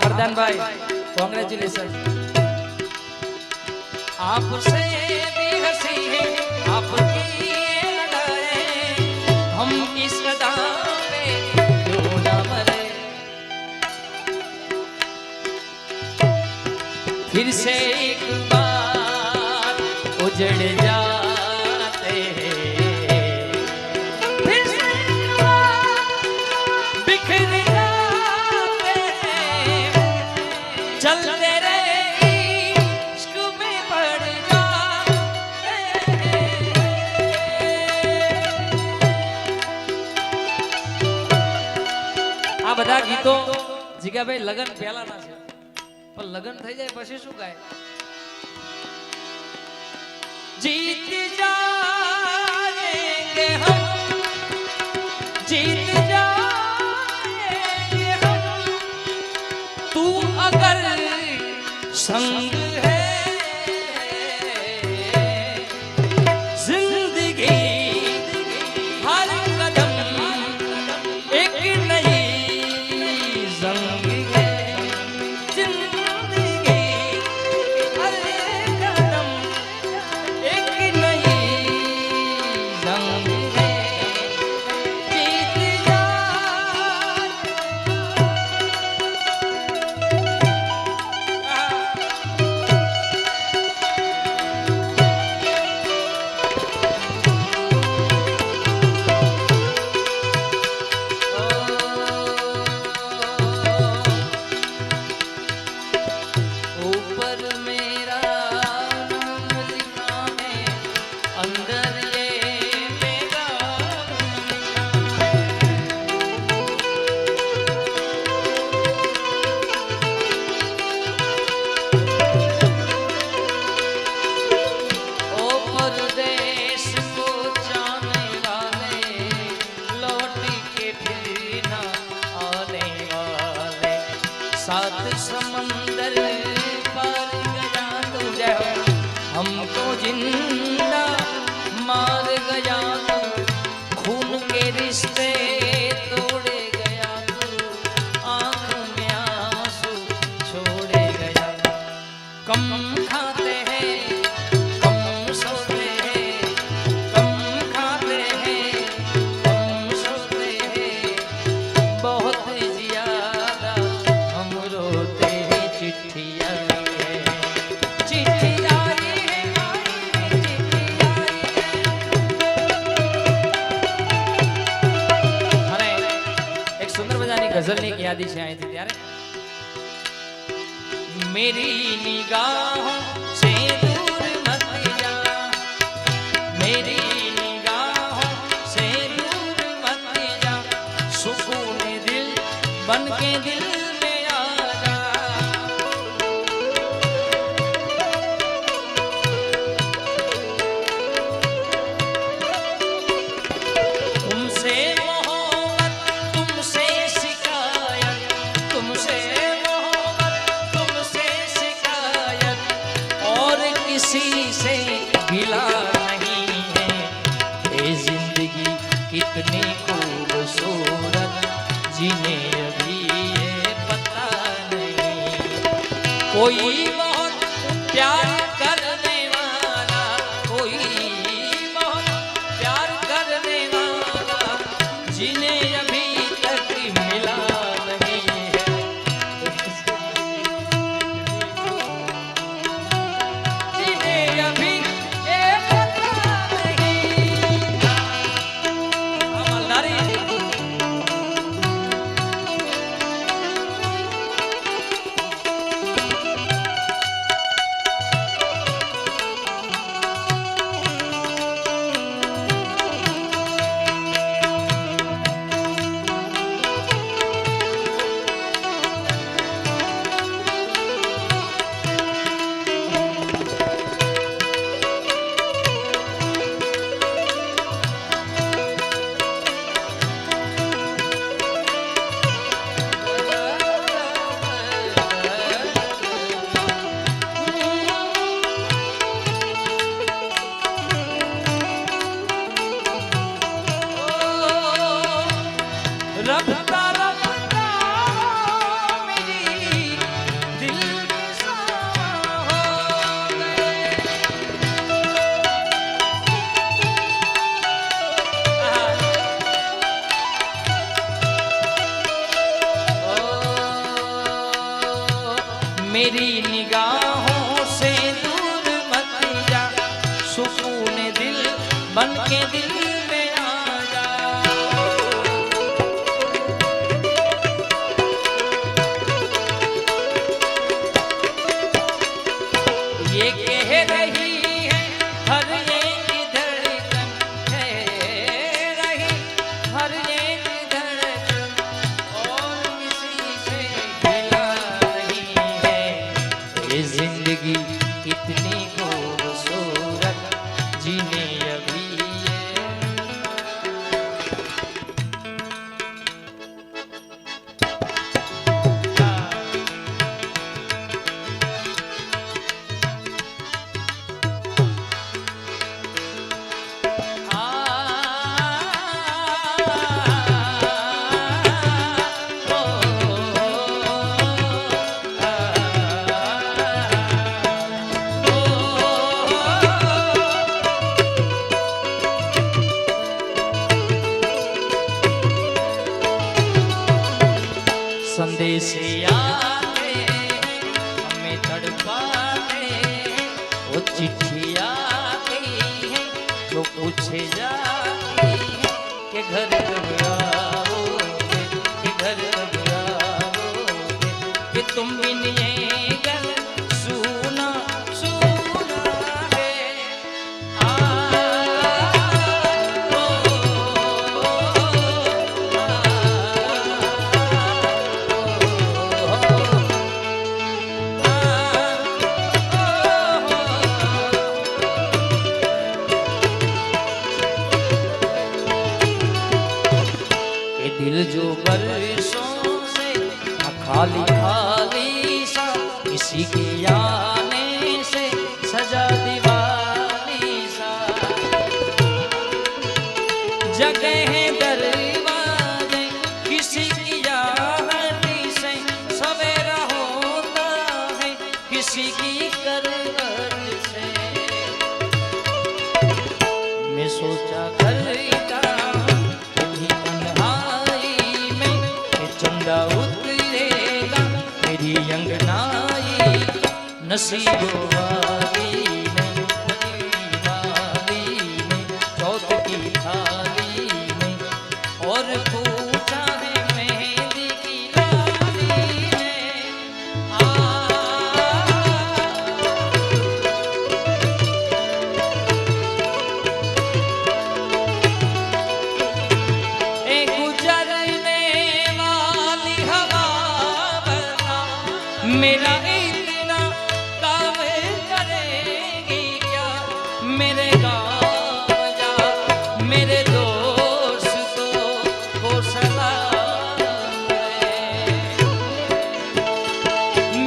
वरदान भाई कांग्रेचुलेशन। आपसे भी हंसी है आपकी लगाए हम इस अदा पे क्यों ना मरे। फिर से एक बार उजड़ जाते हैं फिर से एक बार बिखर जाते हैं चलते रहे इश्क में पड़ जाते हैं। આ બધા ગીતો જીગાભાઈ લગન પહેલાના છે પણ લગન થઈ જાય પછી શું ગાય जीत जाएंगे हम जीत जाएंगे हम तू अगर संग है जिंदगी हर कदम एक नई जंग है जिंदगी हर कदम एक नई जंग है जीत जाए। ऊपर मेरा नाम लिखा है अंदर ये मेरा लिखा है। ओ परदेश को जाने वाले लौट के फिर ना आने वाले सात समंदर पार गया तू जय हो हमको जिंदा मार गया तू खून के रिश्ते तोड़े गया तू आंख में आंसू छोड़े गया। कम खाते हैं कम सोते हैं कम खाते हैं कम सोते हैं बहुत ज्यादा हम रोते हैं। चिट्ठी आई है चिट्ठी आई है चिट्ठी आई है। અને એક સુંદર મજાની ગઝલની એક યાદી છે અહીંથી ત્યારે मेरी निगाहों से दूर मत जा मेरी निगाहों से दूर मत जा सुकून दिल बन के दिल में आ जा। तुमसे मोहब्बत तुमसे शिकायत तुमसे मोहब्बत तुमसे शिकायत और किसी से गिला नहीं है। ये जिंदगी कितनी खूबसूरत जिन्हें अभी ये पता नहीं। कोई बहुत प्यार करने वाला कोई बहुत प्यार करने वाला जिन्हें अभी तक मिला नहीं है। जिन्हें अभी ये पता नहीं। अमलदारी मेरी निगाहों से दूर मत जा, सुकून दिल बन के दिल में आ जा। ये कह रही है हर एक धड़कन, कह रही हर एक धड़कन, और किसी से गिला नहीं है। ये जिंदगी कितनी खूबसूरत जीने अभी है। संदेश आते हमें तड़पाते, वो चिट्ठी आती है जो पूछे जाती है कि घर कब आओगे, कि घर कब आओगे, कि तुम बिन ये घर सूना सूना है। दिल जो बरसों से खाली खाली सा, किसी के आने से सजा दीवानी सा, जगह दरवाजे किसी की आहटी से सवेरा होता है, किसी की करवट से। मैं सोचा करता उतरेगा मेरी अंगनाई, नसीबों वाली ने चौथ की थाली में, और पूछा है मेहंदी की लाली ने। मेरा इतना काम करेगी क्या, मेरे गाँव जा मेरे दोस्तों को सलाम है।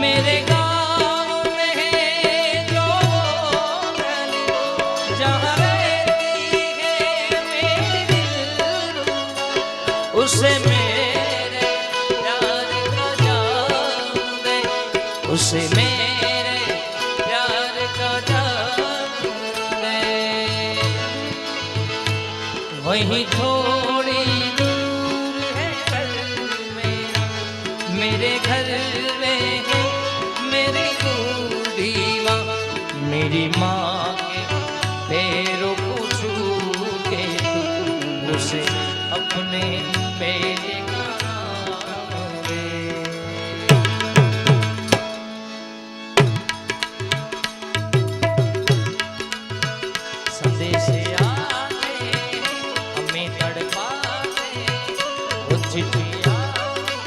मेरे गाँव में जो गली जहाँ रहती है मेरी दिलरुबा, उसे मेरे प्यार का जाम दे, उसे मेरे प्यार का जाम दे। वहीं थोड़ी दूर है घर मेरा, मेरे घर में है मेरी बूढ़ी माँ, मेरी माँ के पैरों को छू के तू उसे अपने बेटे का नाम दे। संदेश आते हमें तड़पाते, वो चिट्ठी आती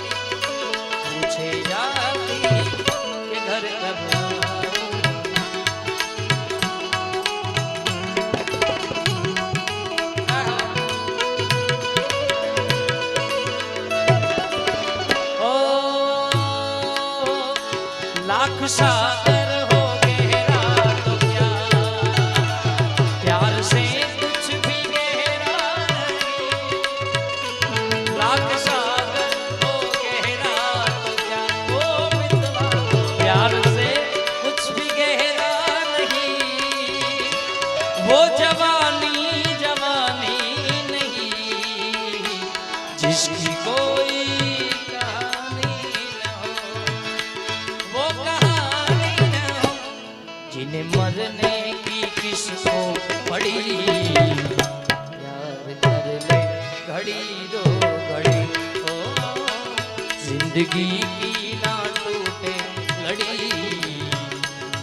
पूछे जाती कि घर कब आओ। लाख सागर हो गहरा तो क्या, प्यार से कुछ भी गहरा नहीं। लाख सागर हो गहरा तो क्या, ओ मितवा प्यार से कुछ भी गहरा नहीं। वो जवानी जवानी नहीं जिसकी कोई कहानी न हो, वो कहानी मरने की किसको पड़ी, प्यार कर ले घड़ी दो घड़ी, ओ जिंदगी की ना टूटे लड़ी,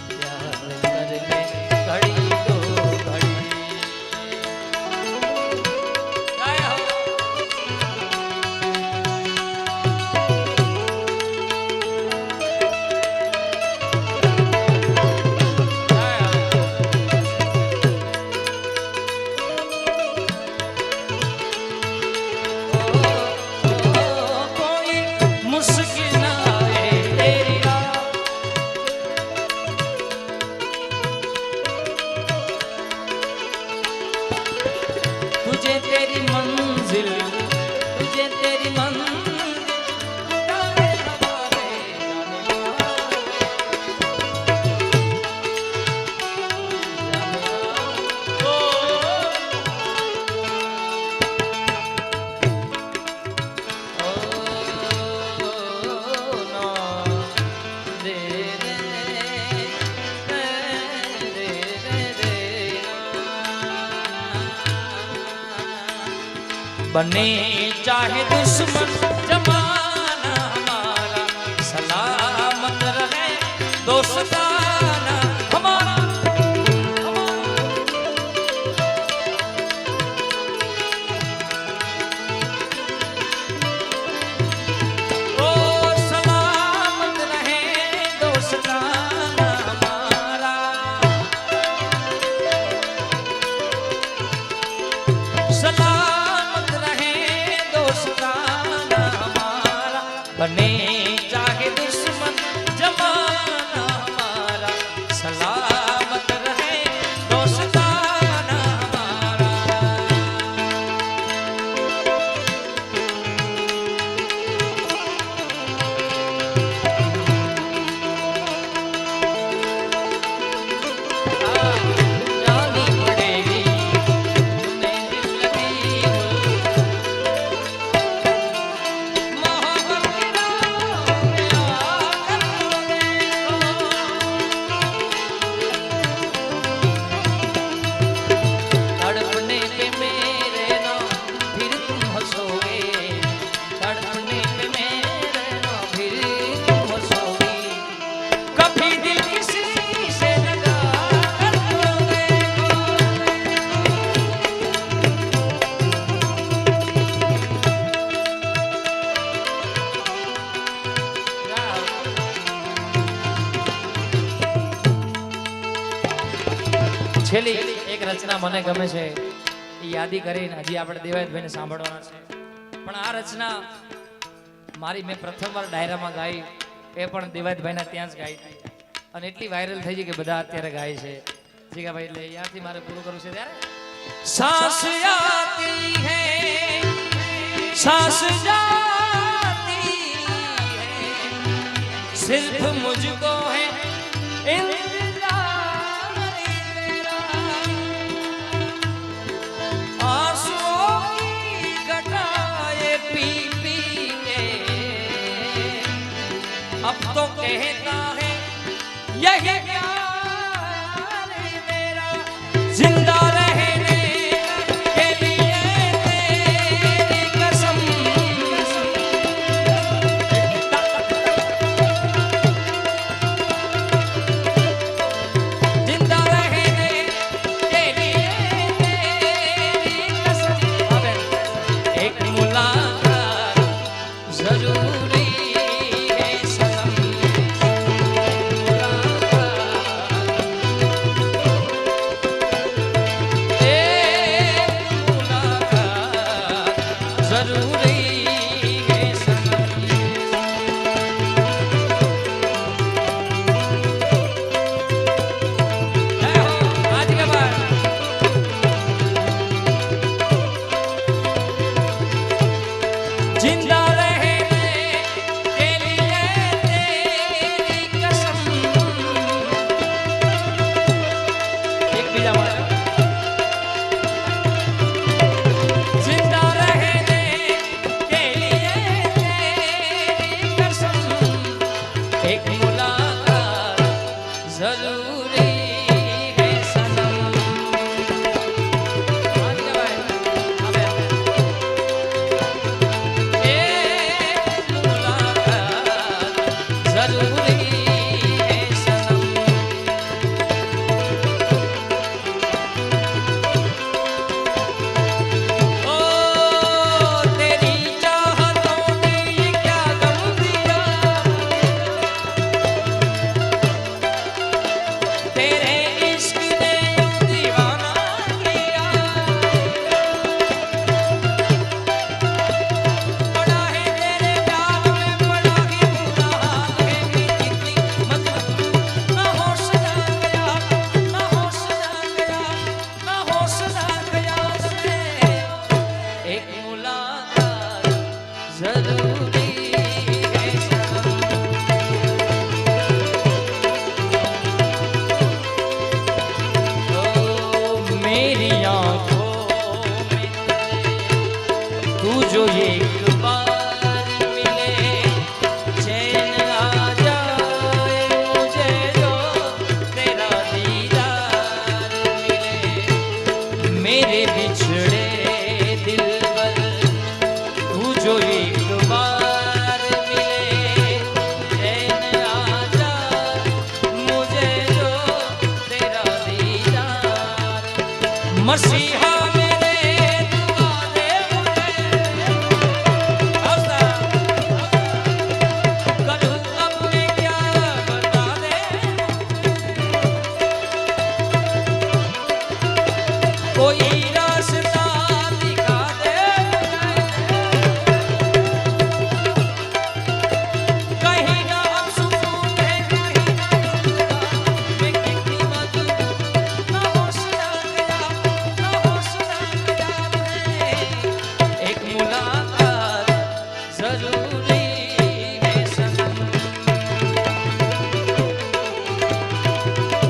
प्यार कर ले घड़ी दो घड़ी। जय हो। तुझे तेरी मंजिल, तुझे तेरी मंजिल जाने हमारे जाने बने चाहे दुश्मन जमाना हमारा, सलामत रहे दोस्ताना हमारा, ओ सलामत रहे दोस्ताना हमारा, सलामत रहे दोस्ताना हमारा, बने चाहे दुश्मन जमाना हमारा, सलामत रहे दोस्ताना हमारा। जानी पड़ेगी तुम्हें दिल लगी मोहब्बत की राह में आकर देखो, तड़पने पे मेरे ना फिर तुम हंसोगे, तड़पने पे मेरे ना फिर तुम हंसोगे, कभी दिल किसी से लगा कर देखो। છેલ્લી એક રચના મને ગમે છે, એ યાદી કરીને હજી આપણે દેવાયતભાઈને સાંભળવાના છે, પણ આ રચના મારી મેં પ્રથમવાર ડાયરામાં ગાઈ, એ પણ દેવાયતભાઈના ત્યાં જ ગાઈ હતી, અને એટલી વાયરલ થઈ ગઈ કે બધા અત્યારે ગાય છે. જીગાભાઈ એટલે યાદથી મારે પૂરું કરવું છે ત્યારે सांस आती है सांस जाती है सिर्फ मुझको है इंतजार तेरा आंसुओं की घटाए पी पी के अब तो कहता है यही प्यार है मेरा जिंदा रहने के लिए तेरी कसम जिंदा रहने के लिए तेरी कसम एक मुलाकात जरूरी है सनम जरूरी है सनम जय हो आज के बाद जिंदा रहने के लिए तेरी कसम एक बीजा वाला जिंदा रहने के लिए तेरी कसम एक मुलाकात जरूरी जरूरी है सनम। ओ मेरी आंखों में तू जो एक बार मिले, चैन आ जाए मुझे जो तेरा दीदार मिले। मेरे बिछड़े दिल पर तू जो एक बार मिले, चैन आ जाए मुझे जो तेरा दीदार। मसीहा कोई रास्ता